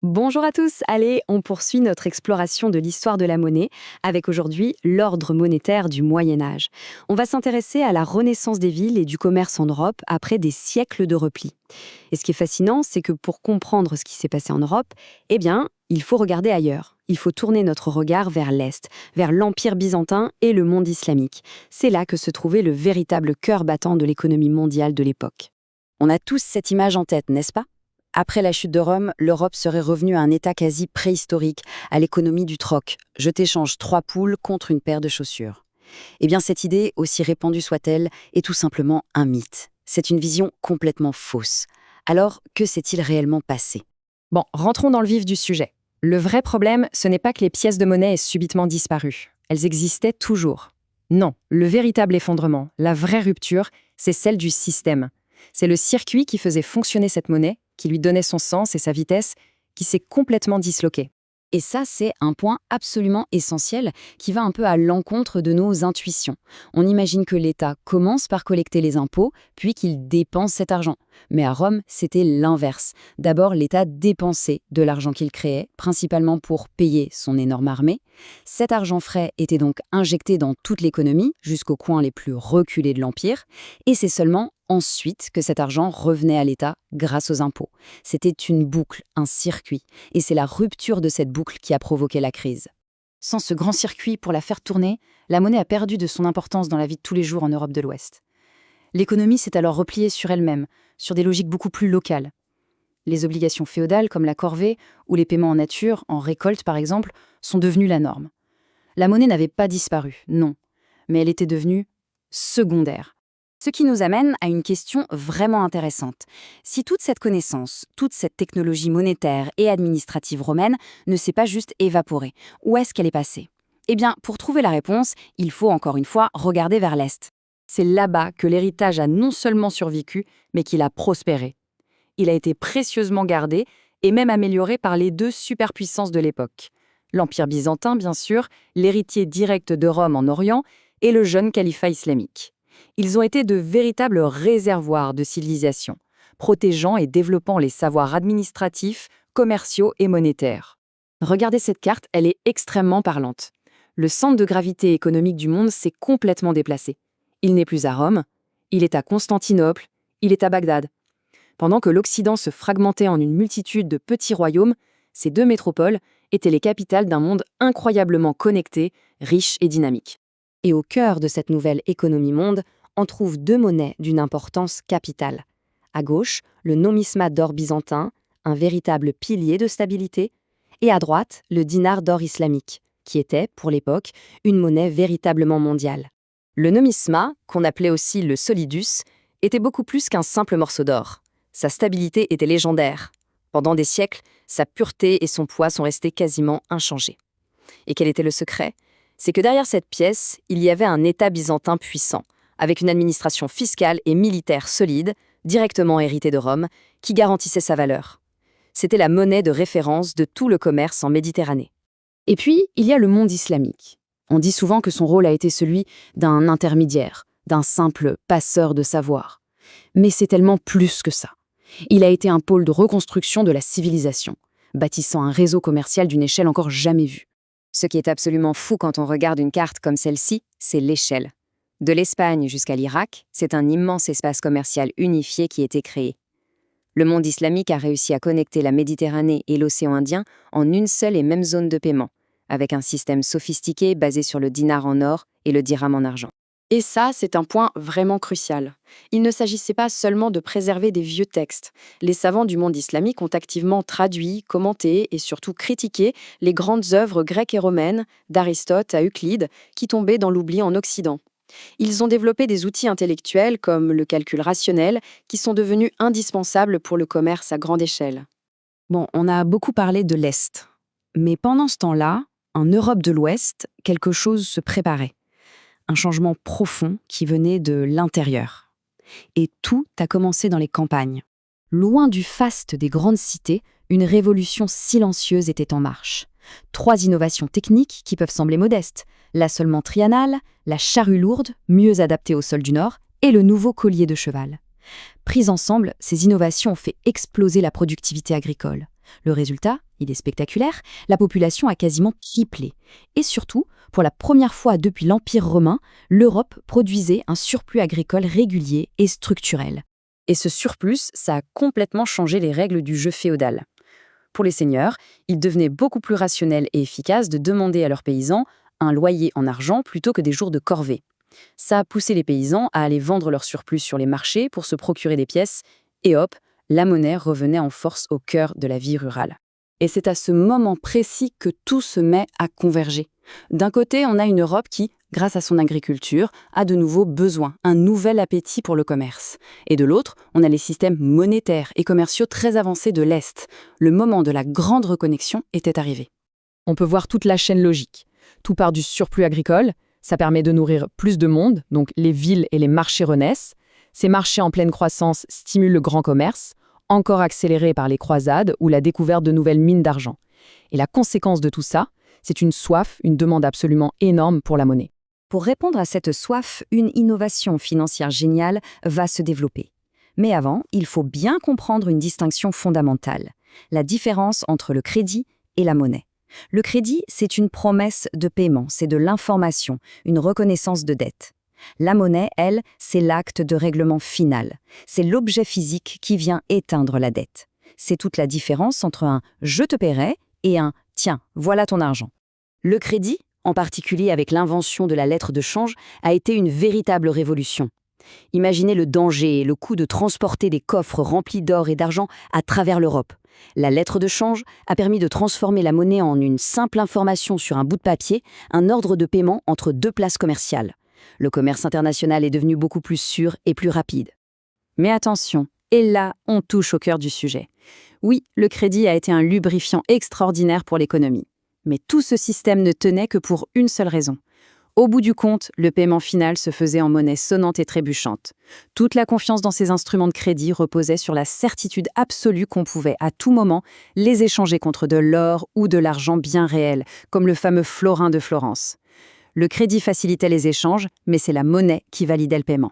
Bonjour à tous, allez, on poursuit notre exploration de l'histoire de la monnaie avec aujourd'hui l'ordre monétaire du Moyen Âge. On va s'intéresser à la renaissance des villes et du commerce en Europe après des siècles de repli. Et ce qui est fascinant, c'est que pour comprendre ce qui s'est passé en Europe, eh bien, il faut regarder ailleurs. Il faut tourner notre regard vers l'Est, vers l'Empire byzantin et le monde islamique. C'est là que se trouvait le véritable cœur battant de l'économie mondiale de l'époque. On a tous cette image en tête, n'est-ce pas ? Après la chute de Rome, l'Europe serait revenue à un état quasi préhistorique, à l'économie du troc. Je t'échange 3 poules contre une paire de chaussures. Eh bien, cette idée, aussi répandue soit-elle, est tout simplement un mythe. C'est une vision complètement fausse. Alors, que s'est-il réellement passé ? Bon, rentrons dans le vif du sujet. Le vrai problème, ce n'est pas que les pièces de monnaie aient subitement disparu. Elles existaient toujours. Non, le véritable effondrement, la vraie rupture, c'est celle du système. C'est le circuit qui faisait fonctionner cette monnaie, qui lui donnait son sens et sa vitesse, qui s'est complètement disloqué. Et ça, c'est un point absolument essentiel qui va un peu à l'encontre de nos intuitions. On imagine que l'État commence par collecter les impôts, puis qu'il dépense cet argent. Mais à Rome, c'était l'inverse. D'abord, l'État dépensait de l'argent qu'il créait, principalement pour payer son énorme armée. Cet argent frais était donc injecté dans toute l'économie, jusqu'aux coins les plus reculés de l'Empire. Et c'est seulement ensuite que cet argent revenait à l'État grâce aux impôts. C'était une boucle, un circuit. Et c'est la rupture de cette boucle qui a provoqué la crise. Sans ce grand circuit pour la faire tourner, la monnaie a perdu de son importance dans la vie de tous les jours en Europe de l'Ouest. L'économie s'est alors repliée sur elle-même, sur des logiques beaucoup plus locales. Les obligations féodales comme la corvée ou les paiements en nature, en récolte par exemple, sont devenues la norme. La monnaie n'avait pas disparu, non, mais elle était devenue secondaire. Ce qui nous amène à une question vraiment intéressante. Si toute cette connaissance, toute cette technologie monétaire et administrative romaine ne s'est pas juste évaporée, où est-ce qu'elle est passée ? Eh bien, pour trouver la réponse, il faut encore une fois regarder vers l'Est. C'est là-bas que l'héritage a non seulement survécu, mais qu'il a prospéré. Il a été précieusement gardé et même amélioré par les 2 superpuissances de l'époque. L'Empire byzantin, bien sûr, l'héritier direct de Rome en Orient, et le jeune califat islamique. Ils ont été de véritables réservoirs de civilisation, protégeant et développant les savoirs administratifs, commerciaux et monétaires. Regardez cette carte, elle est extrêmement parlante. Le centre de gravité économique du monde s'est complètement déplacé. Il n'est plus à Rome, il est à Constantinople, il est à Bagdad. Pendant que l'Occident se fragmentait en une multitude de petits royaumes, ces 2 métropoles étaient les capitales d'un monde incroyablement connecté, riche et dynamique. Et au cœur de cette nouvelle économie monde, on trouve 2 monnaies d'une importance capitale. À gauche, le nomismat d'or byzantin, un véritable pilier de stabilité, et à droite, le dinar d'or islamique, qui était, pour l'époque, une monnaie véritablement mondiale. Le nomismat, qu'on appelait aussi le solidus, était beaucoup plus qu'un simple morceau d'or. Sa stabilité était légendaire. Pendant des siècles, sa pureté et son poids sont restés quasiment inchangés. Et quel était le secret ? C'est que derrière cette pièce, il y avait un État byzantin puissant, avec une administration fiscale et militaire solide, directement héritée de Rome, qui garantissait sa valeur. C'était la monnaie de référence de tout le commerce en Méditerranée. Et puis, il y a le monde islamique. On dit souvent que son rôle a été celui d'un intermédiaire, d'un simple passeur de savoir. Mais c'est tellement plus que ça. Il a été un pôle de reconstruction de la civilisation, bâtissant un réseau commercial d'une échelle encore jamais vue. Ce qui est absolument fou quand on regarde une carte comme celle-ci, c'est l'échelle. De l'Espagne jusqu'à l'Irak, c'est un immense espace commercial unifié qui a été créé. Le monde islamique a réussi à connecter la Méditerranée et l'océan Indien en une seule et même zone de paiement, avec un système sophistiqué basé sur le dinar en or et le dirham en argent. Et ça, c'est un point vraiment crucial. Il ne s'agissait pas seulement de préserver des vieux textes. Les savants du monde islamique ont activement traduit, commenté et surtout critiqué les grandes œuvres grecques et romaines, d'Aristote à Euclide, qui tombaient dans l'oubli en Occident. Ils ont développé des outils intellectuels comme le calcul rationnel, qui sont devenus indispensables pour le commerce à grande échelle. Bon, on a beaucoup parlé de l'Est. Mais pendant ce temps-là, en Europe de l'Ouest, quelque chose se préparait. Un changement profond qui venait de l'intérieur. Et tout a commencé dans les campagnes. Loin du faste des grandes cités, une révolution silencieuse était en marche. 3 innovations techniques qui peuvent sembler modestes. L'assolement trianal, la charrue lourde, mieux adaptée au sol du Nord, et le nouveau collier de cheval. Prises ensemble, ces innovations ont fait exploser la productivité agricole. Le résultat, il est spectaculaire, la population a quasiment triplé. Et surtout, pour la première fois depuis l'Empire romain, l'Europe produisait un surplus agricole régulier et structurel. Et ce surplus, ça a complètement changé les règles du jeu féodal. Pour les seigneurs, il devenait beaucoup plus rationnel et efficace de demander à leurs paysans un loyer en argent plutôt que des jours de corvée. Ça a poussé les paysans à aller vendre leur surplus sur les marchés pour se procurer des pièces, et hop, la monnaie revenait en force au cœur de la vie rurale. Et c'est à ce moment précis que tout se met à converger. D'un côté, on a une Europe qui, grâce à son agriculture, a de nouveaux besoins, un nouvel appétit pour le commerce. Et de l'autre, on a les systèmes monétaires et commerciaux très avancés de l'Est. Le moment de la grande reconnexion était arrivé. On peut voir toute la chaîne logique. Tout part du surplus agricole, ça permet de nourrir plus de monde, donc les villes et les marchés renaissent. Ces marchés en pleine croissance stimulent le grand commerce, encore accéléré par les croisades ou la découverte de nouvelles mines d'argent. Et la conséquence de tout ça, c'est une soif, une demande absolument énorme pour la monnaie. Pour répondre à cette soif, une innovation financière géniale va se développer. Mais avant, il faut bien comprendre une distinction fondamentale, la différence entre le crédit et la monnaie. Le crédit, c'est une promesse de paiement, c'est de l'information, une reconnaissance de dette. La monnaie, elle, c'est l'acte de règlement final. C'est l'objet physique qui vient éteindre la dette. C'est toute la différence entre un « je te paierai » et un « tiens, voilà ton argent ». Le crédit, en particulier avec l'invention de la lettre de change, a été une véritable révolution. Imaginez le danger et le coût de transporter des coffres remplis d'or et d'argent à travers l'Europe. La lettre de change a permis de transformer la monnaie en une simple information sur un bout de papier, un ordre de paiement entre deux places commerciales. Le commerce international est devenu beaucoup plus sûr et plus rapide. Mais attention, et là, on touche au cœur du sujet. Oui, le crédit a été un lubrifiant extraordinaire pour l'économie. Mais tout ce système ne tenait que pour une seule raison. Au bout du compte, le paiement final se faisait en monnaie sonnante et trébuchante. Toute la confiance dans ces instruments de crédit reposait sur la certitude absolue qu'on pouvait, à tout moment, les échanger contre de l'or ou de l'argent bien réel, comme le fameux florin de Florence. Le crédit facilitait les échanges, mais c'est la monnaie qui validait le paiement.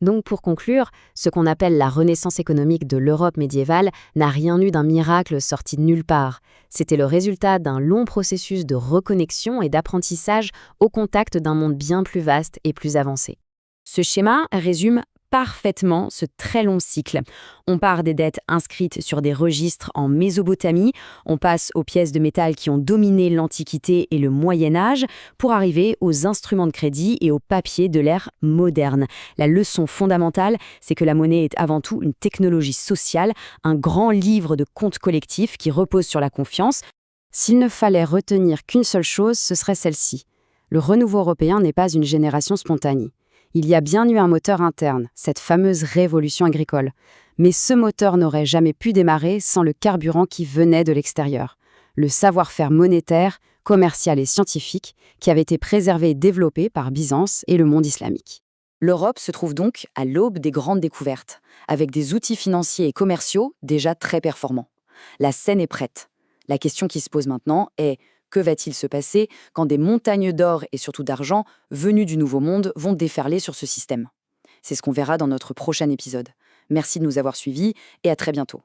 Donc pour conclure, ce qu'on appelle la renaissance économique de l'Europe médiévale n'a rien eu d'un miracle sorti de nulle part. C'était le résultat d'un long processus de reconnexion et d'apprentissage au contact d'un monde bien plus vaste et plus avancé. Ce schéma résume parfaitement ce très long cycle. On part des dettes inscrites sur des registres en Mésopotamie, on passe aux pièces de métal qui ont dominé l'Antiquité et le Moyen-Âge, pour arriver aux instruments de crédit et au papier de l'ère moderne. La leçon fondamentale, c'est que la monnaie est avant tout une technologie sociale, un grand livre de comptes collectifs qui repose sur la confiance. S'il ne fallait retenir qu'une seule chose, ce serait celle-ci. Le renouveau européen n'est pas une génération spontanée. Il y a bien eu un moteur interne, cette fameuse révolution agricole. Mais ce moteur n'aurait jamais pu démarrer sans le carburant qui venait de l'extérieur. Le savoir-faire monétaire, commercial et scientifique qui avait été préservé et développé par Byzance et le monde islamique. L'Europe se trouve donc à l'aube des grandes découvertes, avec des outils financiers et commerciaux déjà très performants. La scène est prête. La question qui se pose maintenant est: que va-t-il se passer quand des montagnes d'or et surtout d'argent venus du Nouveau Monde vont déferler sur ce système? C'est ce qu'on verra dans notre prochain épisode. Merci de nous avoir suivis et à très bientôt.